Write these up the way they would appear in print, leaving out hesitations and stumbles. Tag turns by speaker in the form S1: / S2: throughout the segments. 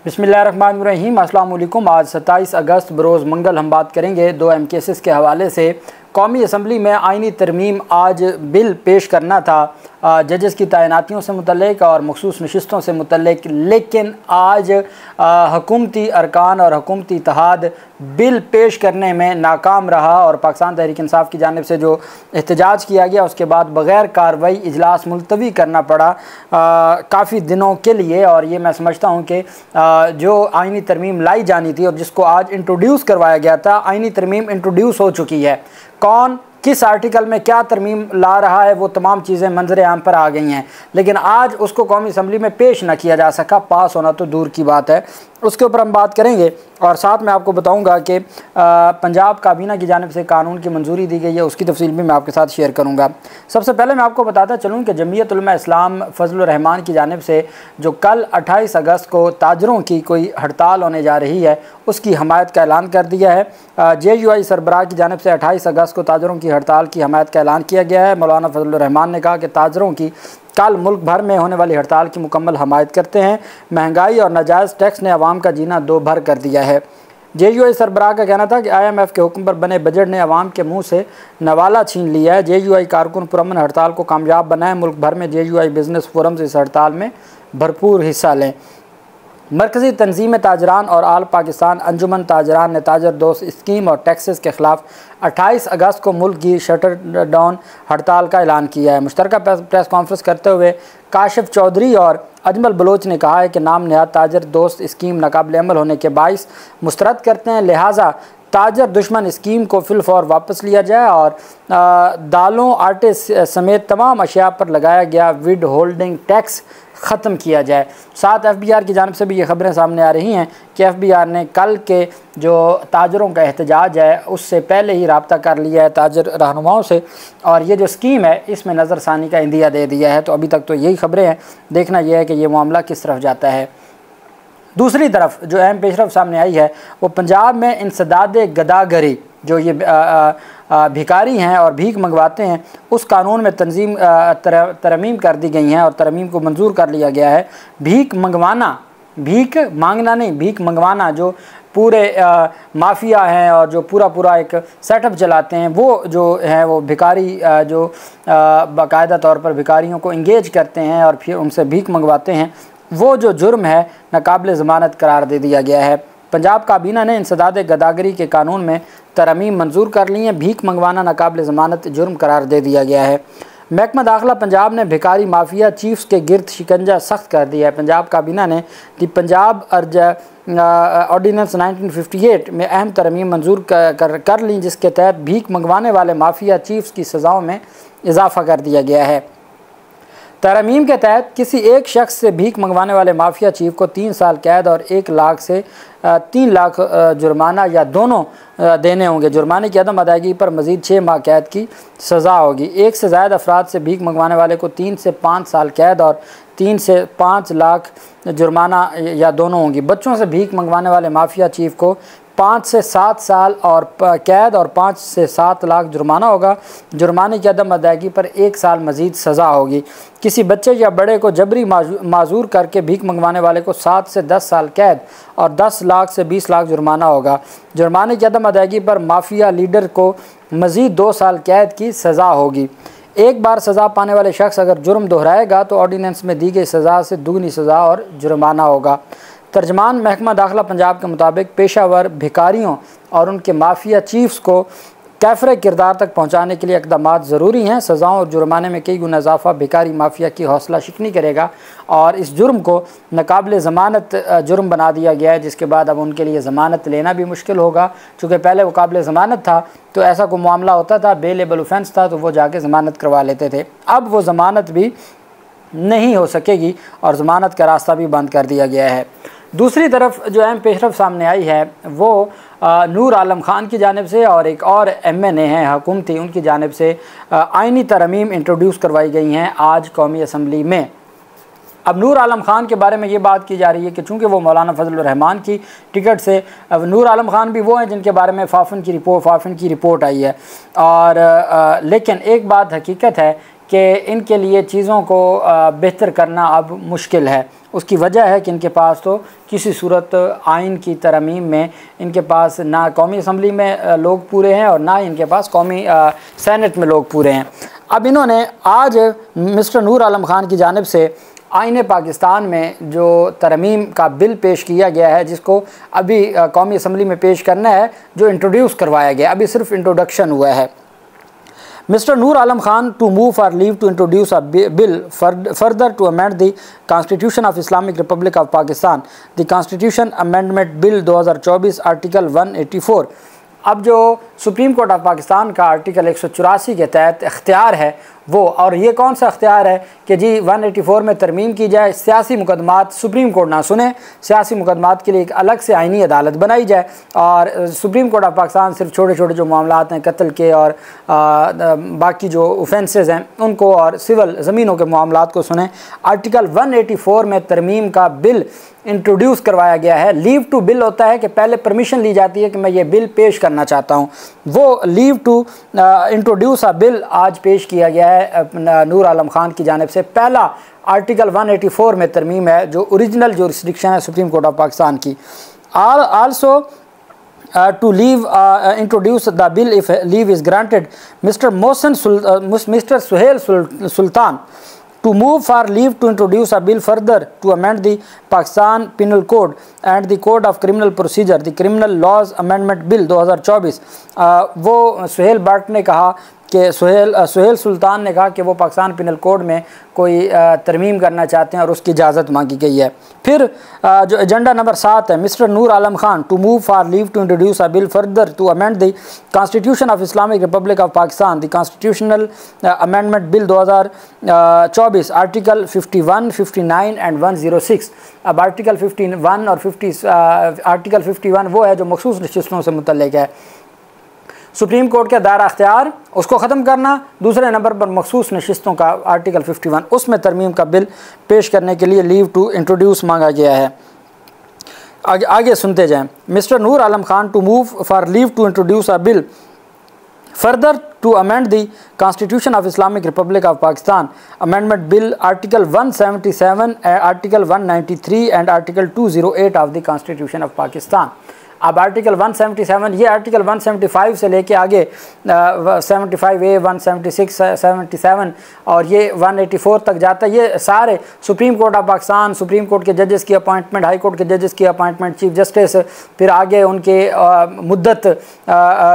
S1: बिस्मिल्लाहिर्रहमानिर्रहीम। अस्सलाम वालेकुम। आज 27 अगस्त बरोज़ मंगल हम बात करेंगे 2 अहम केसेस के हवाले से। कौमी असम्बली में आइनी तरमीम आज बिल पेश करना था जजेस की तैनातियों से मुतल्लिक और मखसूस नशिस्तों से मुतल्लिक, लेकिन आज हुकूमती अरकान और हुकूमती इत्तेहाद बिल पेश करने में नाकाम रहा और पाकिस्तान तहरीक इंसाफ की जानिब से जो एहतजाज किया गया उसके बाद बग़ैर कार्रवाई इजलास मुलतवी करना पड़ा काफ़ी दिनों के लिए। और ये मैं समझता हूँ कि जो आइनी तरमीम लाई जानी थी और जिसको आज इंट्रोड्यूस करवाया गया था, आइनी तरमीम इंट्रोड्यूस हो चुकी है। कौन किस आर्टिकल में क्या तरमीम ला रहा है वो तमाम चीज़ें मंजर आम पर आ गई हैं, लेकिन आज उसको कौमी असम्बली में पेश ना किया जा सका। पास होना तो दूर की बात है, उसके ऊपर हम बात करेंगे। और साथ में आपको बताऊंगा कि पंजाब काबीना की जानिब से कानून की मंजूरी दी गई है, उसकी तफसील भी मैं आपके साथ शेयर करूंगा। सबसे पहले मैं आपको बताता चलूँ कि जमीयत उलमा इस्लाम फजलुर रहमान की जानिब से जो कल 28 अगस्त को ताजरों की कोई हड़ताल होने जा रही है उसकी हमायत का ऐलान कर दिया है। JUI सरबराह की जानिब से 28 अगस्त को ताजरों की हड़ताल की हमायत का ऐलान किया गया है। मौलाना फजलुर रहमान ने कहा कि ताजरों की कल मुल्क भर में होने वाली हड़ताल की मुकम्मल हमायत करते हैं। महंगाई और नाजायज़ टैक्स ने अवाम का जीना दो भर कर दिया है। JUI सरबराह का कहना था कि IMF के हुक्म पर बने बजट ने अवाम के मुंह से नवाला छीन लिया है। JUI कारकुन पुरअमन हड़ताल को कामयाब बनाए। मुल्क भर में JUI बिजनेस फोरम से इस हड़ताल में भरपूर हिस्सा लें। मरकज़ी तंजीम ताजरान और आल पाकिस्तान अंजुमन ताजरान ने ताजर दोस्त स्कीम और टैक्सेस के ख़िलाफ़ 28 अगस्त को मुल्क की शटर डाउन हड़ताल का ऐलान किया है। मुश्तरका प्रेस कॉन्फ्रेंस करते हुए काशिफ चौधरी और अजमल बलोच ने कहा है कि नाम नहाद ताजर दोस्त स्कीम नाकाबिल अमल होने के बाइस मुस्तरद करते हैं, लिहाजा ताजर दुश्मन स्कीम को फिलफौर वापस लिया जाए और दालों आटे समेत तमाम अशिया पर लगाया गया विड होल्डिंग टैक्स ख़त्म किया जाए। साथ FBR की जानिब से भी ये खबरें सामने आ रही हैं कि FBR ने कल के जो ताजरों का एहतजाज है उससे पहले ही रब्ता कर लिया है ताजर रहनुमाओं से और ये जो स्कीम है इसमें नज़रसानी का इंदिया दे दिया है। तो अभी तक तो यही खबरें हैं, देखना यह है कि ये मामला किस तरफ जाता है। दूसरी तरफ जो अहम पेशरफ सामने आई है वो पंजाब में इंसदाद गदागरी, जो ये भिखारी हैं और भीख मंगवाते हैं, उस कानून में तंजीम तरमीम कर दी गई हैं और तरमीम को मंजूर कर लिया गया है। भीख मंगवाना, भीख मांगना नहीं, भीख मंगवाना, जो पूरे माफिया हैं और जो पूरा एक सेटअप चलाते हैं वो जो हैं वो भिखारी जो बाकायदा तौर पर भिखारियों को इंगेज करते हैं और फिर उनसे भीख मंगवाते हैं, वो जो जुर्म है नाकाबिल ज़मानत करार दे दिया गया है। पंजाब काबीना ने इंसदाद गदागरी के कानून में तरमीम मंजूर कर ली है। भीख मंगवाना नाकाबिल ज़मानत जुर्म करार दे दिया गया है। महकमा दाखिला पंजाब ने भिखारी माफिया चीफ्स के गिरद शिकंजा सख्त कर दिया है। पंजाब काबीना ने पंजाब ऑर्डीनेंस 1958 में अहम तरमीम मंजूर कर ली, जिसके तहत भीख मंगवाने वाले माफिया चीफ्स की सज़ाओं में इजाफ़ा कर दिया गया है। तरमीम के तहत किसी एक शख्स से भीख मंगवाने वाले माफिया चीफ को 3 साल कैद और 1 लाख से 3 लाख जुर्माना या दोनों देने होंगे। जुर्माने की अदम अदायगी पर मज़ीद 6 माह कैद की सज़ा होगी। एक से ज़्यादा अफराद से भीख मंगवाने वाले को 3 से 5 साल कैद और 3 से 5 लाख जुर्माना या दोनों होंगी। बच्चों से भीख मंगवाने वाले माफिया चीफ को 5 से 7 साल और कैद और 5 से 7 लाख जुर्माना होगा। जुर्माने की अदम अदायगी पर 1 साल मज़ीद सज़ा होगी। किसी बच्चे या बड़े को जबरी माजूर करके भीख मंगवाने वाले को 7 से 10 साल कैद और 10 लाख से 20 लाख जुर्माना होगा। जुर्माने की अदम अदायगी पर माफिया लीडर को मज़ीद 2 साल कैद की सज़ा होगी। एक बार सज़ा पाने वाले शख्स अगर जुर्म दोहराएगा तो ऑर्डीनेंस में दी गई सज़ा से दुगनी सज़ा और जुर्माना होगा। तर्जमान महकमा दाखिला पंजाब के मुताबिक पेशावर भिखारियों और उनके माफिया चीफ्स को कैफरे किरदार तक पहुँचाने के लिए इक़दाम ज़रूरी हैं। सज़ाओं और जुर्माने में कई गुना इजाफ़ा भिखारी माफिया की हौसला शिकनी करेगा और इस जुर्म को नाकाबिल ज़मानत जुर्म बना दिया गया है, जिसके बाद अब उनके लिए ज़मानत लेना भी मुश्किल होगा। चूँकि पहले वो काबिल ज़मानत था तो ऐसा कोई मामला होता था, बेलेबल ऑफेंस था तो वो जाके ज़मानत करवा लेते थे। अब वो ज़मानत भी नहीं हो सकेगी और ज़मानत का रास्ता भी बंद कर दिया गया है। दूसरी तरफ जो अहम पेशरफ सामने आई है वो नूर आलम ख़ान की जानिब से और एक और MNA हैं हुकूमती, उनकी जानिब से आइनी तरमीम इंट्रोड्यूस करवाई गई हैं आज कौमी असम्बली में। अब नूर आलम ख़ान के बारे में ये बात की जा रही है कि चूँकि वो मौलाना फजलुर रहमान की टिकट से, अब नूर आलम ख़ान भी वो हैं जिनके बारे में फाफिन की रिपोर्ट आई है और लेकिन एक बात हकीकत है कि इनके लिए चीज़ों को बेहतर करना अब मुश्किल है। उसकी वजह है कि इनके पास तो किसी सूरत आइन की तरमीम में इनके पास ना कौमी असम्बली में लोग पूरे हैं और ना ही इनके पास कौमी सेनेट में लोग पूरे हैं। अब इन्होंने आज मिस्टर नूर आलम खान की जानिब से आईन पाकिस्तान में जो तरमीम का बिल पेश किया गया है, जिसको अभी कौमी असम्बली में पेश करना है, जो इंट्रोड्यूस करवाया गया, अभी सिर्फ इंट्रोडक्शन हुआ है। Mr. Noor Alam Khan to move for leave to introduce a bill further to amend the Constitution of Islamic Republic of Pakistan, the Constitution Amendment Bill 2024 article 184। अब जो सुप्रीम कोर्ट ऑफ पाकिस्तान का article 184 के तहत इख्तियार है वो, और ये कौन सा इख्तियार है कि जी 184 में तरमीम की जाए, सियासी मुकदमात सुप्रीम कोर्ट ना सुने, सियासी मुकदमात के लिए एक अलग से आइनी अदालत बनाई जाए और सुप्रीम कोर्ट ऑफ पाकिस्तान सिर्फ छोटे छोटे जो मामलात हैं, कत्ल के और बाकी जो ऑफेंसेस हैं उनको और सिविल ज़मीनों के मामलात को सुने। आर्टिकल 184 में तरमीम का बिल इंट्रोड्यूस करवाया गया है। लीव टू बिल होता है कि पहले परमिशन ली जाती है कि मैं ये बिल पेश करना चाहता हूँ, वो leave to introduce a bill आज पेश किया गया है नूर आलम खान की जानिब से। पहला आर्टिकल 184 में तरमीम है जो ओरिजिनल जुरिस्डिक्शन है सुप्रीम कोर्ट ऑफ पाकिस्तान की। Also to leave introduce the bill if leave is granted, Mr. Suhail Sultan to move for leave to introduce a bill further to amend the Pakistan Penal Code and the Code of Criminal Procedure, the Criminal Laws Amendment Bill 2024। वो सुहेल भट्ट ने कहा कि सुहेल सुल्तान ने कहा कि वो Pakistan penal code में कोई तरमीम करना चाहते हैं और उसकी इजाज़त मांगी गई है। फिर जो एजेंडा नंबर 7 है, mister Noor Alam Khan to move for leave to introduce a bill further to amend the constitution of Islamic Republic of Pakistan, the constitutional amendment bill 2024 article 51, 59 and 106। अब आर्टिकल 51 और आर्टिकल 51 वो है जो मखसूस नशिस्तों से मुतल्लिक है। सुप्रीम कोर्ट के दायरा अख्तियार उसको ख़त्म करना, दूसरे नंबर पर मखसूस नशिस्तों का आर्टिकल 51, उसमें तरमीम का बिल पेश करने के लिए लीव टू इंट्रोड्यूस मांगा गया है। आगे सुनते जाएं। Mister Noor Alam Khan to move for leave to introduce a bill further to amend the Constitution of Islamic Republic of Pakistan, Amendment Bill Article 177, Article 193 and Article 208 of the Constitution of Pakistan। अब article 177 ये article 175 से लेके आगे 75A, 176, 77 और ये 184 तक जाता है। ये सारे supreme court of Pakistan, supreme court के जजेस की अपॉइंटमेंट, हाई कोर्ट के जजेस की अपॉइंटमेंट, चीफ जस्टिस, फिर आगे उनके मुद्दत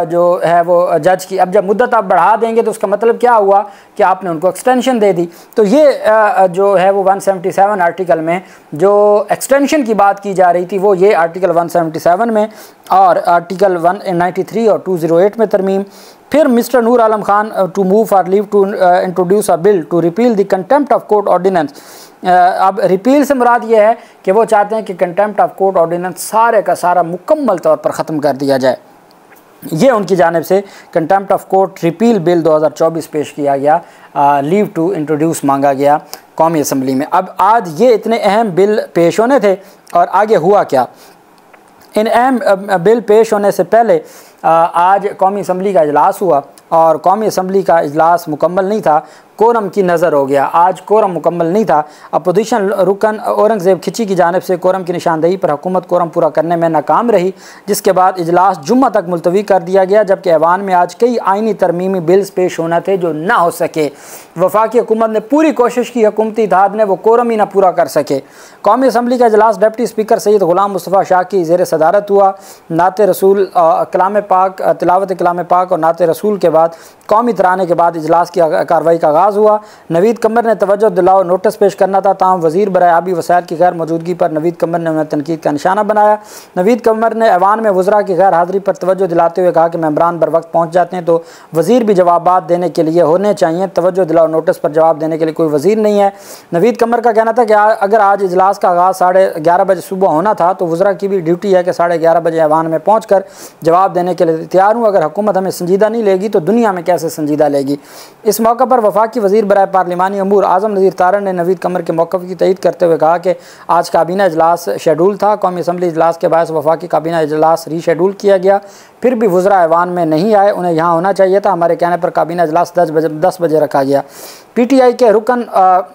S1: जो है वो जज की। अब जब मुद्दत आप बढ़ा देंगे तो उसका मतलब क्या हुआ कि आपने उनको एक्सटेंशन दे दी। तो ये जो है वो 177 आर्टिकल में जो एक्सटेंशन की बात की जा रही थी वो ये आर्टिकल 177 में और आर्टिकल 193 और 208 में तरमीम। फिर mister Noor Alam Khan to move for leave to introduce a bill to repeal the contempt of court ordinance. अब रिपील से मुराद ये है कि वो चाहते हैं कि कंटेम्प्ट ऑफ कोर्ट ऑर्डिनेंस सारे का सारा मुकम्मल तौर पर ख़त्म कर दिया जाए। ये उनकी जानिब से contempt of court repeal bill 2024 पेश किया गया, लीव टू इंट्रोड्यूस मांगा गया कौमी असम्बली में। अब आज ये इतने अहम बिल पेश होने थे और आगे हुआ क्या। इन अहम बिल पेश होने से पहले आज कौमी असम्बली का इजलास हुआ और कौमी असम्बली का इजलास मुकम्मल नहीं था, कोरम की नज़र हो गया। आज कोरम मुकम्मल नहीं था। अपोजिशन रुकन औरंगज़ेब खिची की जानिब से कोरम की निशानदेही पर हुकूमत कोरम पूरा करने में नाकाम रही, जिसके बाद इजलास जुम्मा तक मुलतवी कर दिया गया, जबकि ऐवान में आज कई आइनी तरमीमी बिल्स पेश होना थे जो ना हो सके। वफाकी हुकूमत ने पूरी कोशिश की, हुकूमती इत्तेहाद ने वो कोरम ही ना पूरा कर सके। कौमी असम्बली का इजलास डिप्टी स्पीकर सैयद ग़ुलाम मुस्तफ़ा शाह की ज़ेर सदारत हुआ। नात रसूल कलाम पाक, तिलावत कलाम पाक और नात रसूल के बाद कौमी तराने के बाद इजलास की कार्रवाई का आगाज़ हुआ। नवीद कमर ने तवज्जो दिलाओ नोटिस पेश करना था, ताहम वज़ीर बराए आबी वसाइल की गैर मौजूदगी पर नवीद कमर ने उन्हें तनकीद का निशाना बनाया। नवीद कमर ने ऐवान में वज़रा की गैर हाज़िरी पर तवज्जो दिलाते हुए कहा कि मेंबरान बर वक्त पहुँच जाते हैं तो वज़ीर भी जवाबात देने के लिए होने चाहिए, तवज्जो दिलाओ नोटिस पर जवाब देने के लिए कोई वज़ीर नहीं है। नवीद कमर का कहना था कि अगर आज इजलास का आगाज़ 11:30 बजे सुबह होना था तो वज़रा की भी ड्यूटी है कि 11:30 बजे ऐवान में पहुँच कर जवाब देने के लिए तैयार हूँ। अगर हुकूमत हमें संजीदा नहीं लेगी तो दुनिया में कैसे संजीदा लेगी। इस मौके पर वफाकी वज़ीर बराए पार्लिमानी अमूर आज़म नज़ीर तारण ने नवीद कमर के मौक़िफ़ की तईद करते हुए कहा कि आज काबीना इजलास शेड्यूल था। कौमी असम्बली इजलास के बायस वफाकी काबीना इजलास रीशेड्यूल किया गया, फिर भी वज़रा ऐवान में नहीं आए, उन्हें यहाँ होना चाहिए था। हमारे कहने पर काबीना इजलास 10 बजे रखा गया। PTI के रुकन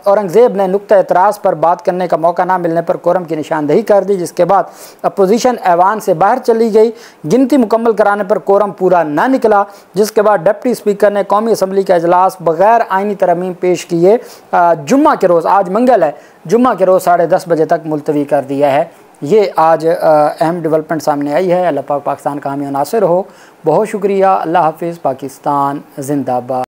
S1: औरंगज़ेब ने नुक्ता एतराज़ पर बात करने का मौका ना मिलने पर कोरम की निशानदही कर दी, जिसके बाद अपोजिशन ऐवान से बाहर चली गई। गिनती मुकम्मल कराने पर कोरम पूरा ना निकला, जिसके बाद डिप्टी स्पीकर ने कौमी असम्बली का इजलास बगैर आइनी तरमीम पेश किए जुम्मा के रोज़, आज मंगल है, जुम्मा के रोज़ 10:30 बजे तक मुलतवी कर दिया है। ये आज अहम डेवलपमेंट सामने आई है। अल्लाह पाक पाकिस्तान का हामी नासिर हो। बहुत शुक्रिया। अल्लाह हाफिज़। पाकिस्तान जिंदाबाद।